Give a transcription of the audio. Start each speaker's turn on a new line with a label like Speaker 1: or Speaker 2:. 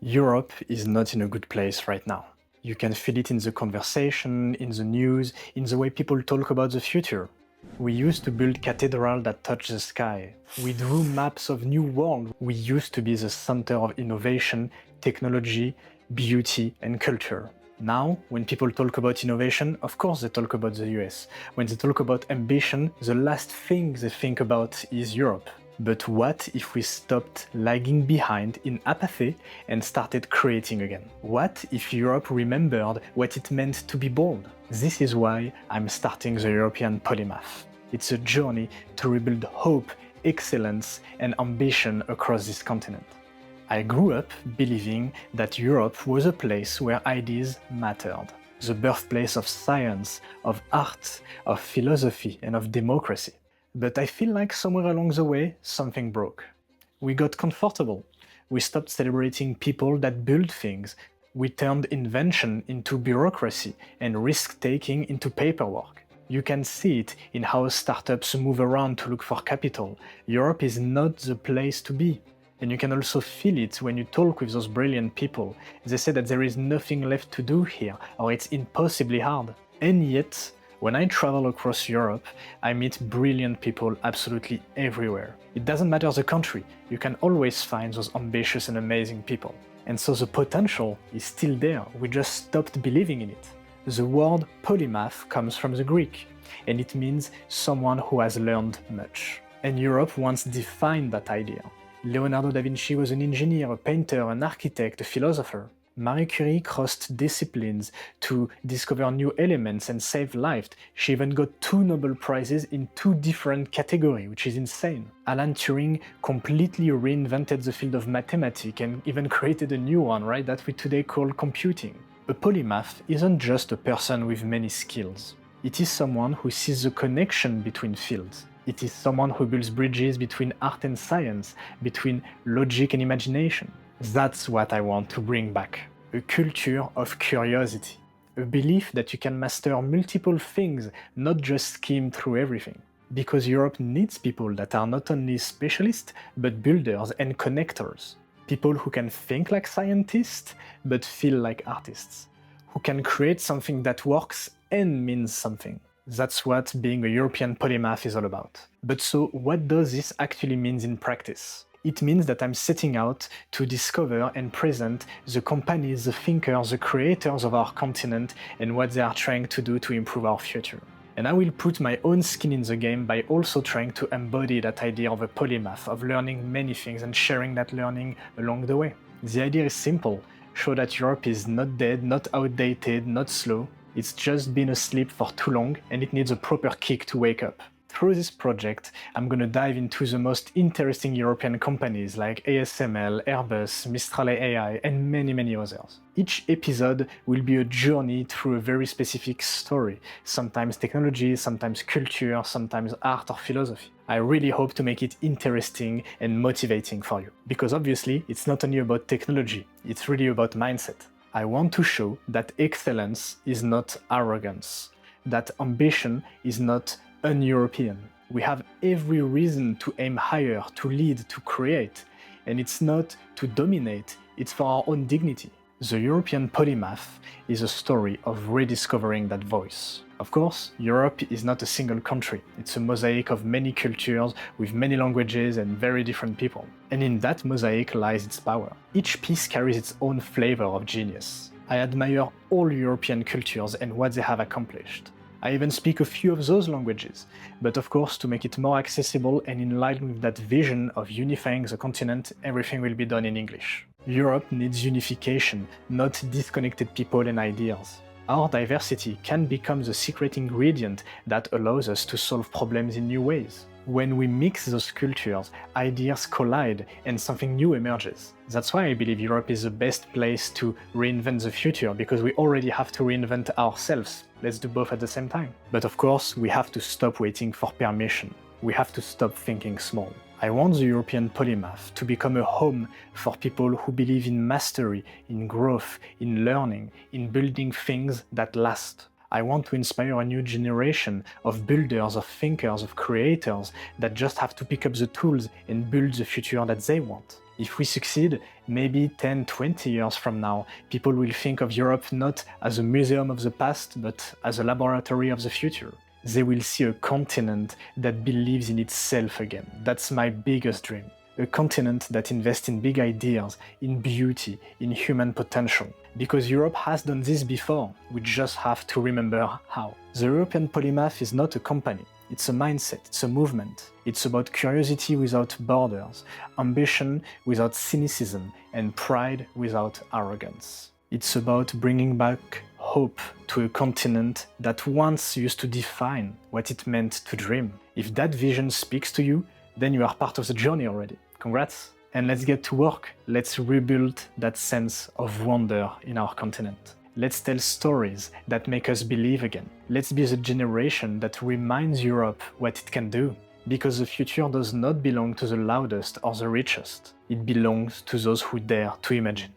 Speaker 1: Europe is not in a good place right now. You can feel it in the conversation, in the news, in the way people talk about the future. We used to build cathedrals that touch the sky. We drew maps of new world. We used to be the center of innovation, technology, beauty, and culture. Now, when people talk about innovation, of course they talk about the US. When they talk about ambition, the last thing they think about is Europe. But what if we stopped lagging behind in apathy and started creating again? What if Europe remembered what it meant to be bold? This is why I'm starting the European Polymath. It's a journey to rebuild hope, excellence, and ambition across this continent. I grew up believing that Europe was a place where ideas mattered, the birthplace of science, of art, of philosophy, and of democracy. But I feel like somewhere along the way, something broke. We got comfortable. We stopped celebrating people that build things. We turned invention into bureaucracy and risk-taking into paperwork. You can see it in how startups move around to look for capital. Europe is not the place to be. And you can also feel it when you talk with those brilliant people. They say that there is nothing left to do here, or it's impossibly hard. And yet, when I travel across Europe, I meet brilliant people absolutely everywhere. It doesn't matter the country, you can always find those ambitious and amazing people. And so the potential is still there, we just stopped believing in it. The word polymath comes from the Greek, and it means someone who has learned much. And Europe once defined that idea. Leonardo da Vinci was an engineer, a painter, an architect, a philosopher. Marie Curie crossed disciplines to discover new elements and save lives. She even got 2 Nobel Prizes in 2 different categories, which is insane. Alan Turing completely reinvented the field of mathematics and even created a new one, right, that we today call computing. A polymath isn't just a person with many skills. It is someone who sees the connection between fields. It is someone who builds bridges between art and science, between logic and imagination. That's what I want to bring back. A culture of curiosity. A belief that you can master multiple things, not just skim through everything. Because Europe needs people that are not only specialists, but builders and connectors. People who can think like scientists, but feel like artists. Who can create something that works and means something. That's what being a European polymath is all about. But so, what does this actually mean in practice? It means that I'm setting out to discover and present the companies, the thinkers, the creators of our continent and what they are trying to do to improve our future. And I will put my own skin in the game by also trying to embody that idea of a polymath, of learning many things and sharing that learning along the way. The idea is simple: show that Europe is not dead, not outdated, not slow. It's just been asleep for too long and it needs a proper kick to wake up. Through this project, I'm gonna dive into the most interesting European companies like ASML, Airbus, Mistral AI, and many others. Each episode will be a journey through a very specific story, sometimes technology, sometimes culture, sometimes art or philosophy. I really hope to make it interesting and motivating for you. Because obviously, it's not only about technology, it's really about mindset. I want to show that excellence is not arrogance, that ambition is not un-European. We have every reason to aim higher, to lead, to create, and it's not to dominate, it's for our own dignity. The European Polymath is a story of rediscovering that voice. Of course, Europe is not a single country. It's a mosaic of many cultures with many languages and very different people. And in that mosaic lies its power. Each piece carries its own flavor of genius. I admire all European cultures and what they have accomplished. I even speak a few of those languages, but of course, to make it more accessible and in line with that vision of unifying the continent, everything will be done in English. Europe needs unification, not disconnected people and ideas. Our diversity can become the secret ingredient that allows us to solve problems in new ways. When we mix those cultures, ideas collide and something new emerges. That's why I believe Europe is the best place to reinvent the future, because we already have to reinvent ourselves. Let's do both at the same time. But of course, we have to stop waiting for permission. We have to stop thinking small. I want the European Polymath to become a home for people who believe in mastery, in growth, in learning, in building things that last. I want to inspire a new generation of builders, of thinkers, of creators that just have to pick up the tools and build the future that they want. If we succeed, maybe 10, 20 years from now, people will think of Europe not as a museum of the past, but as a laboratory of the future. They will see a continent that believes in itself again. That's my biggest dream. A continent that invests in big ideas, in beauty, in human potential. Because Europe has done this before, we just have to remember how. The European Polymath is not a company. It's a mindset, it's a movement. It's about curiosity without borders, ambition without cynicism, and pride without arrogance. It's about bringing back hope to a continent that once used to define what it meant to dream. If that vision speaks to you, then you are part of the journey already. Congrats! And let's get to work. Let's rebuild that sense of wonder in our continent. Let's tell stories that make us believe again. Let's be the generation that reminds Europe what it can do. Because the future does not belong to the loudest or the richest. It belongs to those who dare to imagine.